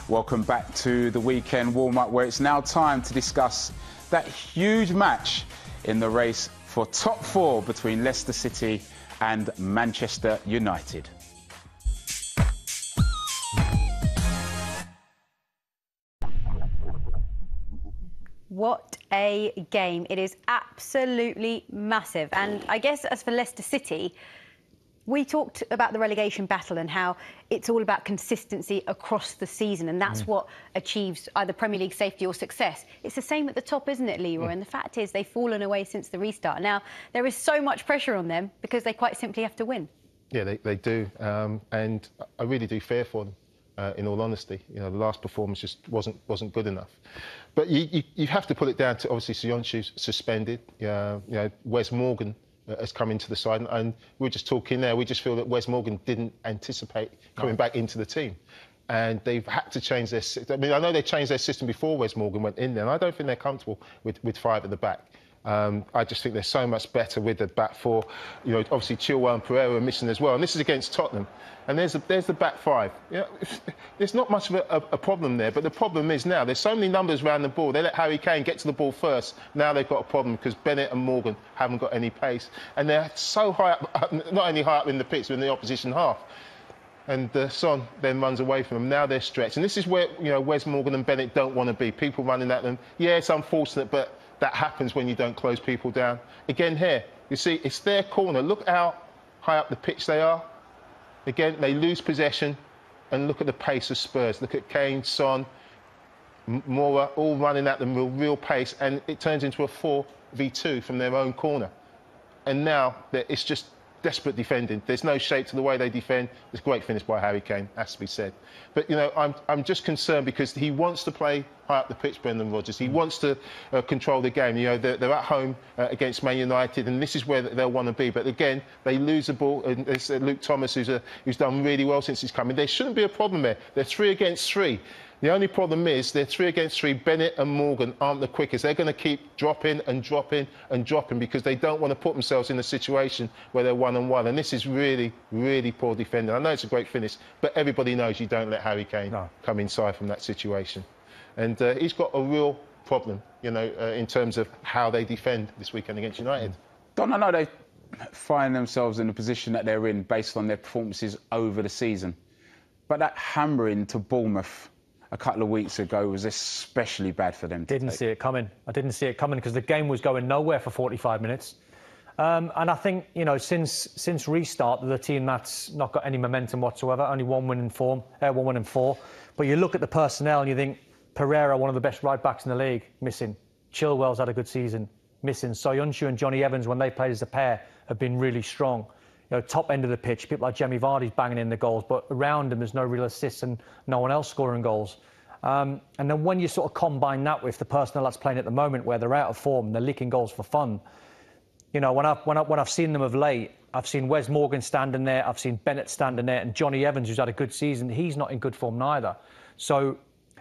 Welcome back to the weekend warm-up, where it's now time to discuss that huge match in the race for top four between Leicester City and Manchester United. What a game. It is absolutely massive. And I guess as for Leicester City, we talked about the relegation battle and how it's all about consistency across the season, and that's what achieves either Premier League safety or success. It's the same at the top, isn't it, Leroy? And the fact is they've fallen away since the restart. Now, there is so much pressure on them because they quite simply have to win. Yeah, they do. And I really do fear for them. In all honesty, you know, the last performance just wasn't good enough. But you have to put it down to, obviously, Soyuncu's suspended. You know, Wes Morgan has come into the side, and we were just talking there. We just feel that Wes Morgan didn't anticipate coming back into the team, and they've had to change their system. I mean, I know they changed their system before Wes Morgan went in there, and I don't think they're comfortable with five at the back. I just think they're so much better with the back four. You know, obviously Chilwell and Pereira are missing as well, and this is against Tottenham. And there's the back five. You know, there's not much of a problem there, but the problem is now there's so many numbers around the ball. They let Harry Kane get to the ball first. Now they've got a problem because Bennett and Morgan haven't got any pace, and they're so high up, not only high up in the pitch, but in the opposition half. And Son then runs away from them. Now they're stretched, and this is where, you know, Wes Morgan and Bennett don't want to be. People running at them. Yeah, it's unfortunate, but that happens when you don't close people down. Again here, you see, it's their corner. Look how high up the pitch they are. Again, they lose possession, and look at the pace of Spurs. Look at Kane, Son, Mora, all running at them with real pace, and it turns into a 4v2 from their own corner. And now it's just desperate defending. There's no shape to the way they defend. It's a great finish by Harry Kane, has to be said. But, you know, I'm just concerned because he wants to play high up the pitch, Brendan Rodgers. He wants to control the game. You know, they're at home against Man United, and this is where they'll want to be. But again, they lose the ball. And it's Luke Thomas, who's done really well since he's come in. There shouldn't be a problem there. They're 3 against 3. The only problem is they're 3 against 3. Bennett and Morgan aren't the quickest. They're going to keep dropping and dropping and dropping because they don't want to put themselves in a situation where they're 1-on-1. And this is really, really poor defending. I know it's a great finish, but everybody knows you don't let Harry Kane come inside from that situation. And he's got a real problem, you know, in terms of how they defend this weekend against United. Don, I know they find themselves in the position that they're in based on their performances over the season. But that hammering to Bournemouth a couple of weeks ago was especially bad for them. Didn't see it coming. I didn't see it coming because the game was going nowhere for 45 minutes. And I think, you know, since restart, the team that's not got any momentum whatsoever, only one win in 4. But you look at the personnel and you think Pereira, one of the best right backs in the league, missing. Chilwell's had a good season, missing. Soyuncu and Johnny Evans, when they played as a pair, have been really strong. You know, top end of the pitch, people like Jamie Vardy's banging in the goals, but around him there's no real assists and no one else scoring goals. And then when you sort of combine that with the personnel that's playing at the moment, where they're out of form and they're leaking goals for fun, you know, when I've seen them of late, I've seen Wes Morgan standing there, I've seen Bennett standing there, and Johnny Evans, who's had a good season, he's not in good form neither. So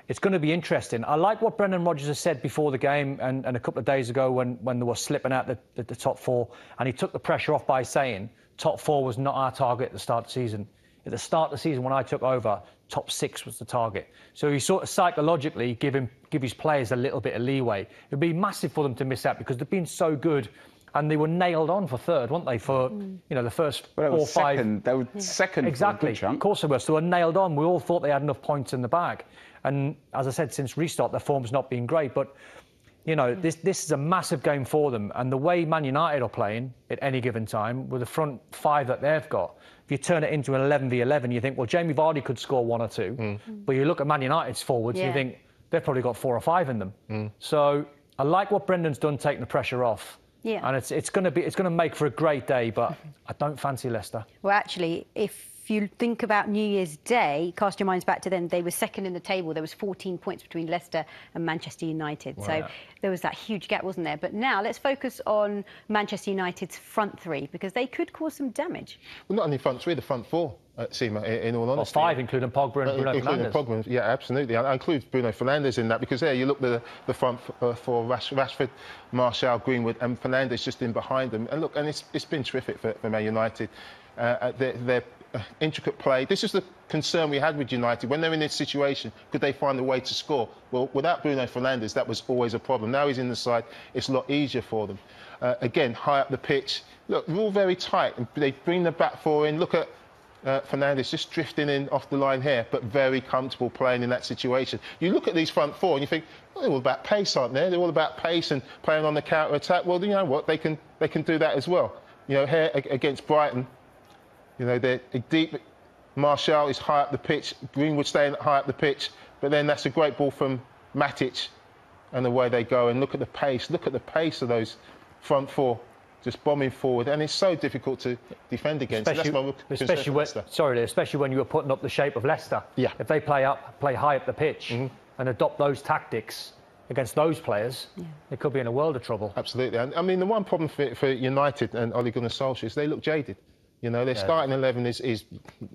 it's going to be interesting. I like what Brendan Rodgers has said before the game and a couple of days ago when they were slipping out the top 4, and he took the pressure off by saying top 4 was not our target at the start of the season. At the start of the season, when I took over, top 6 was the target. So he sort of psychologically give his players a little bit of leeway. It would be massive for them to miss out because they've been so good, and they were nailed on for 3rd, weren't they? For you know, the first 4 or 5. They were second. Exactly. Of course they were. So they were nailed on. We all thought they had enough points in the bag. And as I said, since restart, their form's not been great. But you know, this is a massive game for them. And the way Man United are playing at any given time, with the front 5 that they've got, if you turn it into an 11v11, you think, well, Jamie Vardy could score 1 or 2. But you look at Man United's forwards, and you think they've probably got 4 or 5 in them. So I like what Brendan's done, taking the pressure off. Yeah. And it's going to make for a great day, but I don't fancy Leicester. Well, actually, if you think about New Year's Day, cast your minds back to then, they were second in the table. There was 14 points between Leicester and Manchester United. Wow. So there was that huge gap, wasn't there? But now let's focus on Manchester United's front 3, because they could cause some damage. Well, not only front 3, the front 4. Seema, in all honesty. Well, 5, including Pogba and Bruno Fernandes. Pogba, yeah, absolutely. I include Bruno Fernandes in that because there you look at the front 4, Rashford, Martial, Greenwood, and Fernandes just in behind them. And look, and it's been terrific for Man United. They're intricate play. This is the concern we had with United. When they're in this situation, could they find a way to score? Well, without Bruno Fernandes, that was always a problem. Now he's in the side, it's a lot easier for them. Again, high up the pitch. Look, we're all very tight. And they bring the back four in. Look at Fernandes just drifting in off the line here, but very comfortable playing in that situation. You look at these front four and you think, well, they're all about pace, aren't they? They're all about pace and playing on the counter-attack. Well, you know what? They can do that as well. You know, here against Brighton, you know, they're deep. Martial is high up the pitch. Greenwood staying high up the pitch. But then that's a great ball from Matic, and away they go. And look at the pace. Look at the pace of those front four, just bombing forward. And it's so difficult to defend against. Especially when you were putting up the shape of Leicester. Yeah. If they play high up the pitch and adopt those tactics against those players, it could be in a world of trouble. Absolutely. And I mean, the one problem for United and Ole Gunnar Solskjaer is they look jaded. You know, their starting 11 is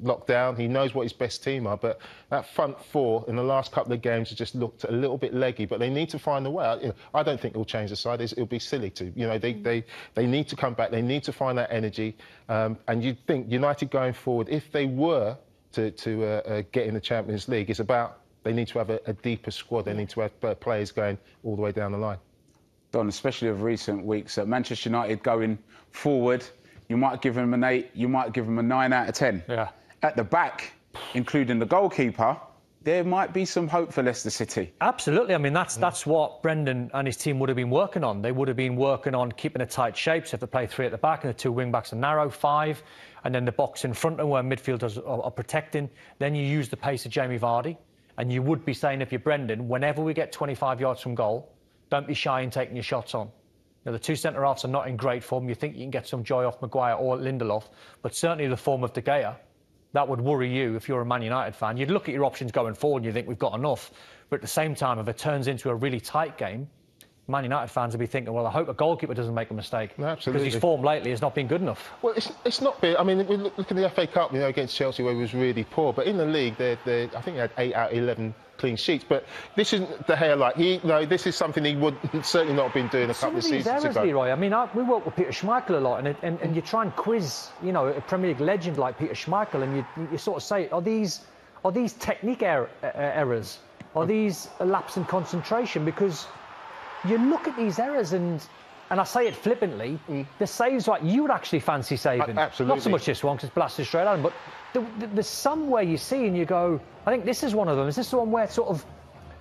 locked down. He knows what his best team are, but that front four in the last couple of games has just looked a little bit leggy. But they need to find a way. You know, I don't think it'll change the side. It'll be silly to. You know, they need to come back. They need to find that energy. And you'd think United going forward, if they were to get in the Champions League, it's about they need to have a deeper squad. They need to have players going all the way down the line. Don, especially of recent weeks, Manchester United going forward. You might give them an 8, you might give them a 9 out of 10. Yeah. At the back, including the goalkeeper, there might be some hope for Leicester City. Absolutely. I mean, that's what Brendan and his team would have been working on. They would have been working on keeping a tight shape. So if they play 3 at the back and the 2 wing-backs are narrow, 5, and then the box in front and where midfielders are protecting, then you use the pace of Jamie Vardy. And you would be saying, if you're Brendan, whenever we get 25 yards from goal, don't be shy in taking your shots on. Now, the 2 centre-halves are not in great form. You think you can get some joy off Maguire or Lindelof, but certainly the form of De Gea, that would worry you if you're a Man United fan. You'd look at your options going forward and you think we've got enough. But at the same time, if it turns into a really tight game, Man United fans will be thinking, well, I hope a goalkeeper doesn't make a mistake. No, absolutely. Because his form lately has not been good enough. Well, it's not been. I mean, we look at the FA Cup, you know, against Chelsea, where it was really poor. But in the league, I think they had 8 out of 11 clean sheets. But this isn't De Gea like this is something he would certainly not have been doing a couple of seasons ago. Leroy, I mean, we work with Peter Schmeichel a lot, and you try and quiz, you know, a Premier League legend like Peter Schmeichel, and you sort of say, are these technique errors? Are these a lapse in concentration? Because you look at these errors and I say it flippantly, the saves like you would actually fancy saving. Absolutely. Not so much this one because it's blasted straight at him, but there's some where you see and you go, I think this is one of them. Is this the one where sort of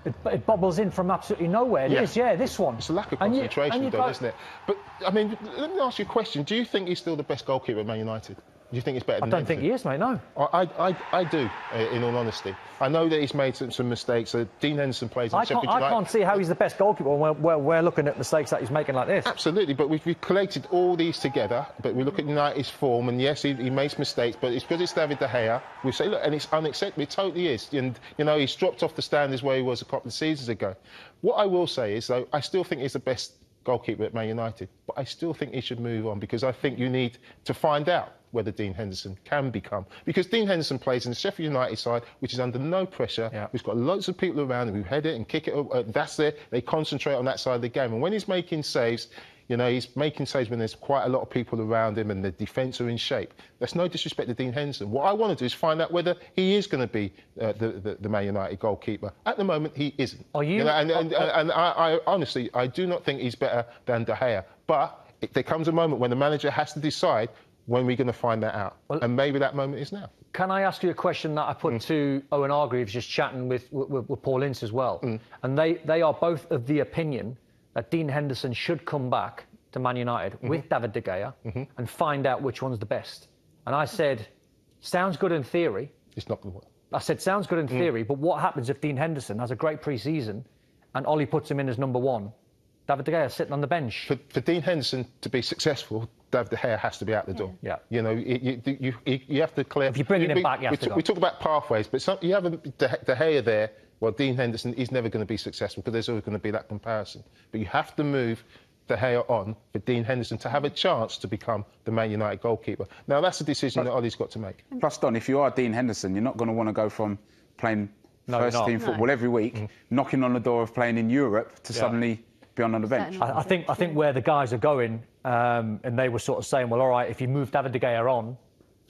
it bobbles in from absolutely nowhere? It is, this one. It's a lack of concentration, isn't it? But, I mean, let me ask you a question. Do you think he's still the best goalkeeper at Man United? Do you think he's better than I don't think he is, mate, no. I do, in all honesty. I know that he's made some mistakes. Dean Henderson plays in Sheffield United. I can't see how he's the best goalkeeper when we're looking at mistakes that he's making like this. Absolutely, but we've collated all these together. But we look at United's form, and yes, he makes mistakes, but it's because it's David De Gea. We say, look, and it's unacceptable. It totally is. And, you know, he's dropped off the standards where he was a couple of seasons ago. What I will say is, though, I still think he's the best goalkeeper at Man United, but I still think he should move on because I think you need to find out whether Dean Henderson can become. Because Dean Henderson plays in the Sheffield United side, which is under no pressure. Yeah. We've got loads of people around him who head it and kick it. That's it. They concentrate on that side of the game. And when he's making saves, you know, he's making saves when there's quite a lot of people around him and the defence are in shape. That's no disrespect to Dean Henderson. What I want to do is find out whether he is going to be the Man United goalkeeper. At the moment, he isn't. Are you? And I honestly, I do not think he's better than De Gea. But there comes a moment when the manager has to decide when we're going to find that out. Well, and maybe that moment is now. Can I ask you a question that I put to Owen Hargreaves, just chatting with Paul Ince as well? And they are both of the opinion that Dean Henderson should come back to Man United with David De Gea and find out which one's the best. And I said, sounds good in theory. It's not going to work. I said, sounds good in theory, but what happens if Dean Henderson has a great pre-season and Ollie puts him in as number 1? David De Gea sitting on the bench. For Dean Henderson to be successul, David De Gea has to be out the door. Yeah. You know, you have to clear. If you're bringing him back, you have to go. We talk about pathways, but you have De Gea there. Well, Dean Henderson is never going to be successful because there's always going to be that comparison. But you have to move De Gea on for Dean Henderson to have a chance to become the Man United goalkeeper. Now, that's a decision that Ollie's got to make. Plus, Don, if you are Dean Henderson, you're not going to want to go from playing first-team football every week, knocking on the door of playing in Europe to suddenly be on the bench. I think where the guys are going, and they were sort of saying, well, all right, if you move David De Gea on,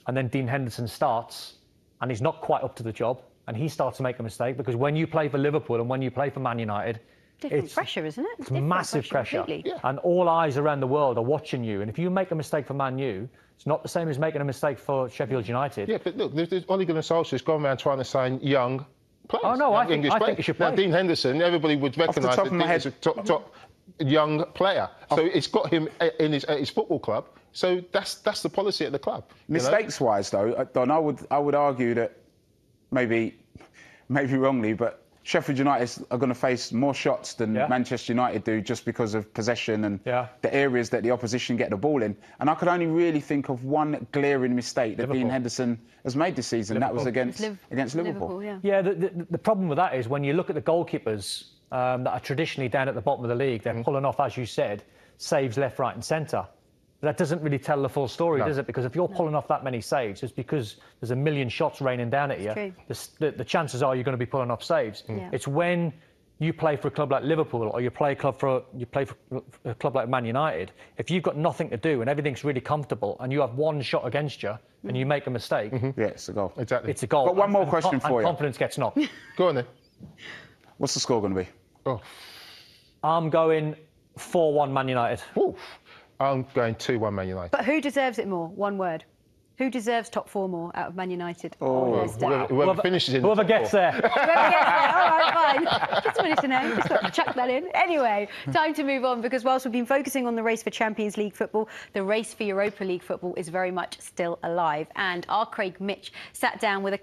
and then Dean Henderson starts and he's not quite up to the job and he starts to make a mistake, because when you play for Liverpool and when you play for Man United, Different pressure, isn't it? It's massive pressure. Completely. Yeah. And all eyes around the world are watching you. And if you make a mistake for Man U, it's not the same as making a mistake for Sheffield United. Yeah, but look, there's Ole Gunnar Solskjaer's gone around trying to sign young players. Oh, no, I think English players. he should Now, play. Dean Henderson, everybody would recognise top of my that he's a top young player. So it's got him in his football club. So that's the policy at the club. Mistakes-wise, though, Don, I would argue that maybe wrongly, but Sheffield United are going to face more shots than Manchester United do, just because of possession and the areas that the opposition get the ball in. And I could only really think of one glaring mistake that Dean Henderson has made this season. That was against Liverpool. Yeah, the problem with that is when you look at the goalkeepers that are traditionally down at the bottom of the league, they're pulling off, as you said, saves left, right and centre. That doesn't really tell the full story, does it? Because if you're pulling off that many saves, it's because there's a million shots raining down at you. The chances are you're going to be pulling off saves. It's when you play for a club like Liverpool or you play for a club like Man United, if you've got nothing to do and everything's really comfortable and you have one shot against you and you make a mistake... Yeah, it's a goal. Exactly. It's a goal. But one more question for you. Confidence gets knocked. Go on then. What's the score going to be? Oh. I'm going 4-1 Man United. Ooh. I'm going 2-1 Man United. But who deserves it more? One word. Who deserves top 4 more out of Man United? Whoever finishes in Whoever gets there. Whoever gets there. All right, fine. Just wanted to know. Just got to chuck that in. Anyway, time to move on, because whilst we've been focusing on the race for Champions League football, the race for Europa League football is very much still alive. And our Craig Mitch sat down with a